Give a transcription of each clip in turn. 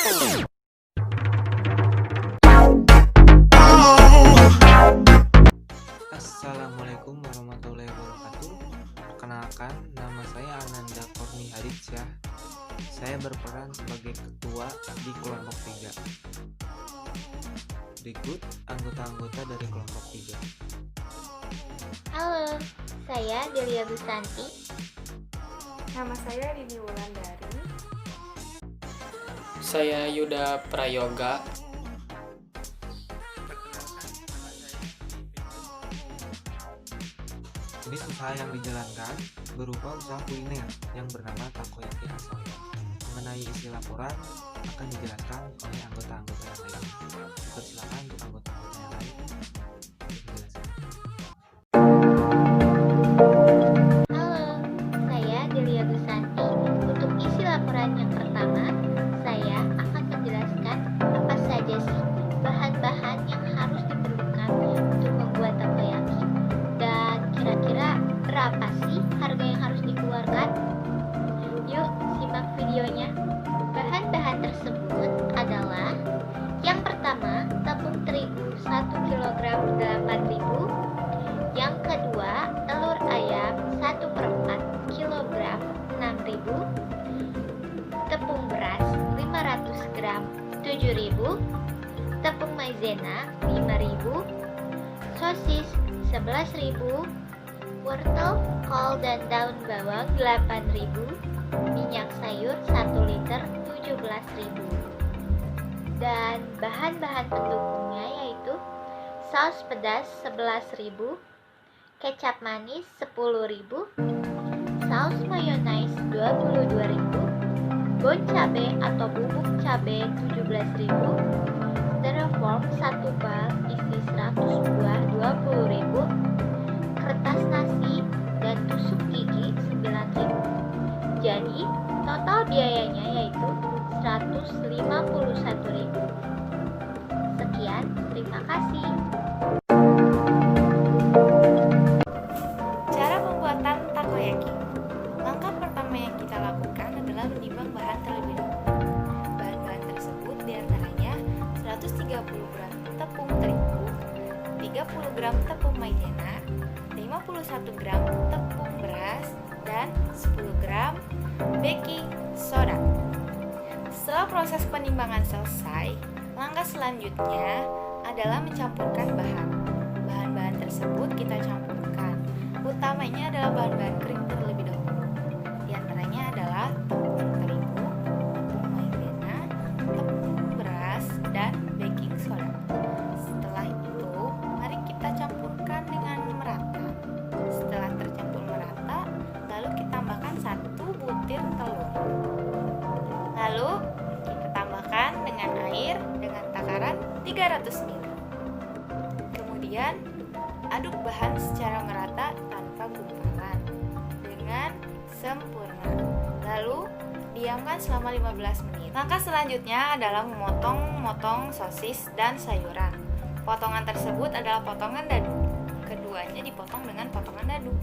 Assalamualaikum warahmatullahi wabarakatuh. Perkenalkan, nama saya Ananda Korni Haditsyah. Saya berperan sebagai ketua di kelompok 3. Berikut anggota-anggota dari kelompok 3. Halo, saya Delia Gusanti. Nama saya Dini Wulandari. Saya Yuda Prayoga. Jenis usaha yang dijalankan berupa usaha kuliner yang bernama Takoyaki Asoya. Mengenai isi laporan akan dijelaskan oleh anggota-anggota yang lain. Persilakan untuk anggota-anggota yang lain menjelaskan. Halo, saya Delia Gusanti. Untuk isi laporan yang pertama, saya akan menjelaskan apa saja sih bahan-bahan yang harus diperlukan untuk membuat takoyaki dan kira-kira berapa sih harga yang harus dikeluarkan. Yuk, simak videonya. Bahan-bahan tersebut adalah: yang pertama, tepung terigu 1 kg 8.000. Yang kedua, telur ayam 1/4 kg 6.000. Tepung beras 500 gram 7.000. Tepung maizena 5.000. Sosis 11.000. Wortel, kol, dan daun bawang 8.000. Minyak sayur 1 liter 17.000. Dan bahan-bahan pendukungnya yaitu saus pedas 11.000, kecap manis 10.000, saus mayonnaise 22.000, bon cabe atau bubuk cabe 17.000, styrofoam 1 bal isi 100 buah 20.000, kertas nasi dan tusuk gigi 9.000. Jadi total biayanya yaitu 151.000. Sekian, terima kasih. Cara pembuatan takoyaki. Langkah pertama yang kita lakukan adalah menimbang bahan terlebih dahulu. Bahan-bahan tersebut diantaranya 130 gram tepung terigu, 30 gram tepung maizena, 51 gram tepung beras, dan 10 gram baking soda. Setelah proses penimbangan selesai, langkah selanjutnya adalah mencampurkan bahan. Bahan-bahan tersebut kita campurkan. Utamanya adalah bahan-bahan kering terlebih dahulu. Di antaranya adalah tepung terigu, tepung maizena, tepung beras, dan baking soda. Setelah itu, mari kita campurkan dengan merata. Setelah tercampur merata, lalu kita tambahkan 1 butir telur. Lalu kita tambahkan dengan air dengan takaran 300 ml. Kemudian aduk bahan secara merata tanpa gumpalan dengan sempurna. Lalu diamkan selama 15 menit. Langkah selanjutnya adalah memotong sosis dan sayuran. Potongan tersebut adalah potongan dadu. Keduanya dipotong dengan potongan dadu.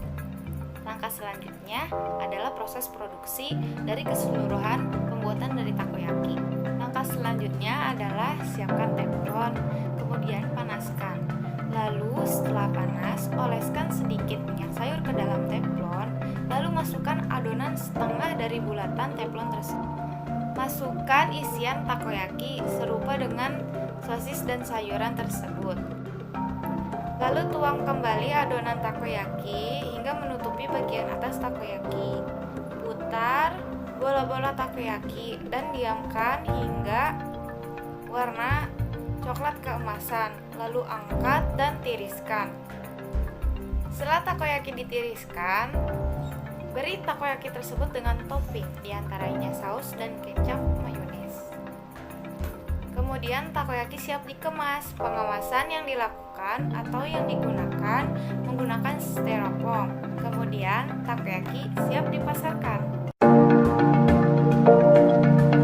Langkah selanjutnya adalah proses produksi dari keseluruhan pembuatan dari takoyaki. Langkah selanjutnya adalah siapkan teflon, kemudian panaskan. Lalu setelah panas, oleskan sedikit minyak sayur ke dalam teflon, lalu masukkan adonan setengah dari bulatan teflon tersebut. Masukkan isian takoyaki serupa dengan sosis dan sayuran tersebut. Lalu tuang kembali adonan takoyaki hingga menutupi bagian atas takoyaki. Putar bola-bola takoyaki dan diamkan hingga warna coklat keemasan. Lalu angkat dan tiriskan. Setelah takoyaki ditiriskan, beri takoyaki tersebut dengan topping, diantaranya saus dan kecap mayones. Kemudian takoyaki siap dikemas. Pengemasan yang dilakukan atau yang digunakan menggunakan styrofoam. Kemudian takoyaki siap dipasarkan.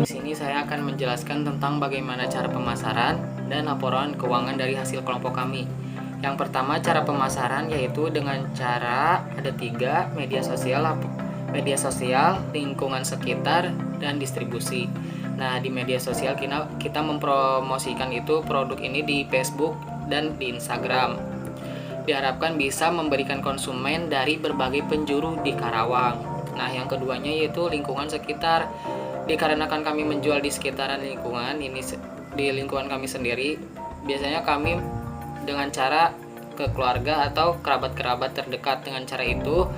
Di sini saya akan menjelaskan tentang bagaimana cara pemasaran dan laporan keuangan dari hasil kelompok kami. Yang pertama, cara pemasaran yaitu dengan cara ada 3: media sosial, lingkungan sekitar, dan distribusi. Nah, di media sosial kita mempromosikan itu produk ini di Facebook dan di Instagram. Diharapkan bisa memberikan konsumen dari berbagai penjuru di Karawang. Nah, yang keduanya yaitu lingkungan sekitar. Dikarenakan kami menjual di sekitaran lingkungan ini, di lingkungan kami sendiri, biasanya kami dengan cara ke keluarga atau kerabat-kerabat terdekat. Dengan cara itu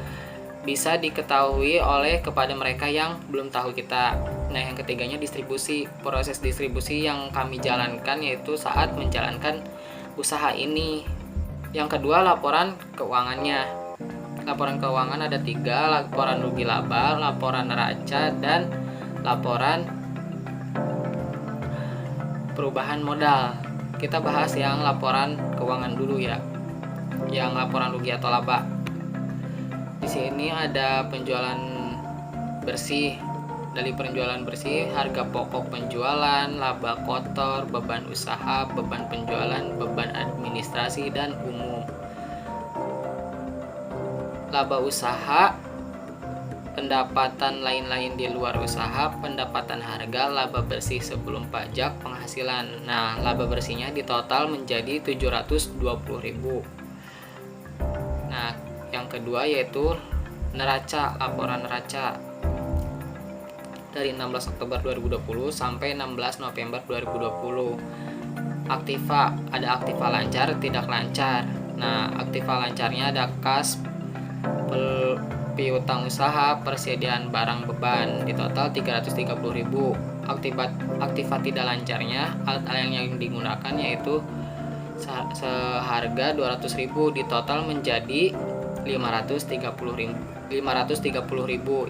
bisa diketahui oleh kepada mereka yang belum tahu kita. Nah, yang ketiganya distribusi. Proses distribusi yang kami jalankan yaitu saat menjalankan usaha ini. Yang kedua, laporan keuangannya. Laporan keuangan ada 3, laporan rugi laba, laporan neraca, dan laporan perubahan modal. Kita bahas yang laporan keuangan dulu ya, yang laporan rugi atau laba. Di sini ada penjualan bersih. Dari penjualan bersih, harga pokok penjualan, laba kotor, beban usaha, beban penjualan, beban administrasi dan umum. Laba usaha, pendapatan lain-lain di luar usaha, pendapatan harga, laba bersih sebelum pajak, penghasilan. Nah, laba bersihnya di total menjadi 720.000. Nah, yang kedua yaitu neraca, laporan neraca. Dari 16 Oktober 2020 sampai 16 November 2020. Aktiva, ada aktiva lancar, tidak lancar. Nah, aktiva lancarnya ada kas, piutang usaha, persediaan barang beban, di total 330.000. Aktiva tidak lancarnya, alat-alat yang digunakan yaitu seharga 200.000, di total menjadi 530.000.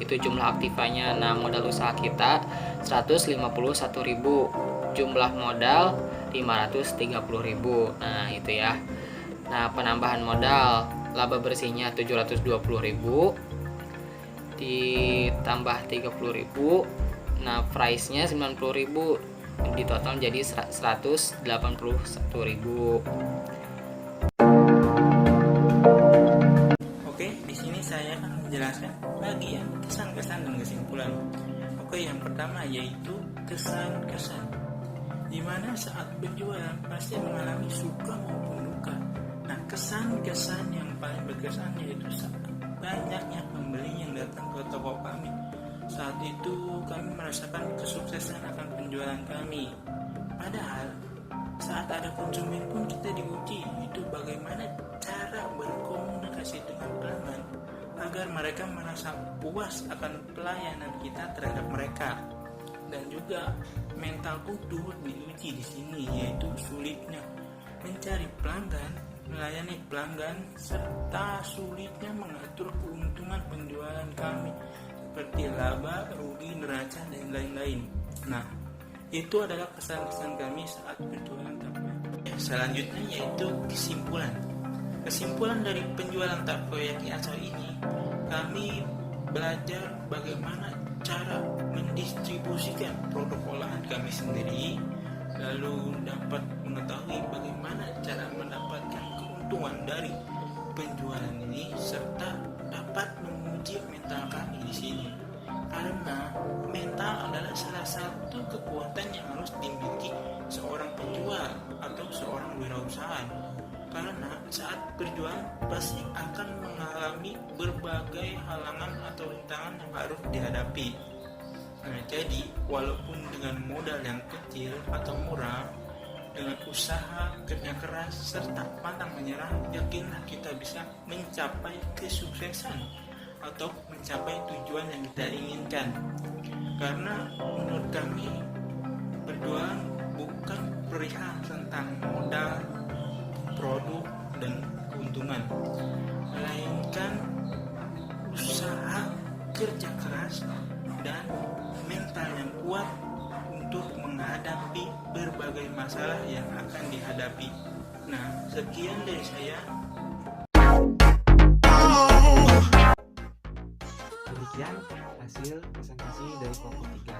Itu jumlah aktivanya. Nah, modal usaha kita 151.000, jumlah modal 530.000. Nah, itu ya. Nah, penambahan modal, laba bersihnya 720.000 ditambah 30.000. Nah, price-nya 90.000, di total jadi 181.000. Di sini saya akan menjelaskan bagian kesan-kesan dan kesimpulan. Yang pertama yaitu kesan-kesan, di mana saat berjualan pasti mengalami suka maupun duka. Nah, kesan-kesan yang paling berkesan yaitu saat banyaknya pembeli yang datang ke toko kami. Saat itu kami merasakan kesuksesan akan penjualan kami. Padahal saat ada konsumen pun kita diuji, itu bagaimana cara berkomunikasi dengan pelanggan agar mereka merasa puas akan pelayanan kita terhadap mereka. Dan juga mentalku turut diuji di sini, yaitu sulitnya mencari pelanggan, melayani pelanggan, serta sulitnya mengatur keuntungan penjualan kami seperti laba, rugi, neraca, dan lain-lain. Nah, itu adalah kesan-kesan kami saat berjualan takoyaki. Selanjutnya yaitu kesimpulan. Kesimpulan dari penjualan takoyaki Aso ini, kami belajar bagaimana cara mendistribusikan produk olahan kami sendiri, lalu dapat mengetahui bagaimana cara mendapatkan keuntungan dari penjualan ini, serta dapat menguji mental kami di sini. Karena mental adalah salah satu kekuatan yang harus dimiliki seorang penjual atau seorang wirausaha. Karena saat berjualan pasti akan mengalami berbagai halangan atau rintangan yang harus dihadapi. Nah, jadi walaupun dengan modal yang kecil atau murah, dengan usaha, kerja keras, serta pantang menyerah, yakinlah kita bisa mencapai kesuksesan atau mencapai tujuan yang kita inginkan. Karena menurut kami berjualan bukan perihal tentang modal, produk, dan keuntungan, melainkan usaha, kerja keras, dan mental yang kuat untuk menghadapi berbagai masalah yang akan dihadapi. Nah, sekian dari saya. Demikian hasil presentasi dari kelompok 3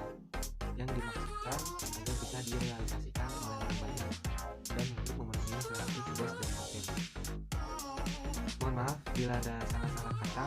yang dimaksudkan agar bisa direalisasikan oleh orang banyak dan untuk memenuhi seleksi tugas dan materi. Mohon maaf bila ada salah-salah kata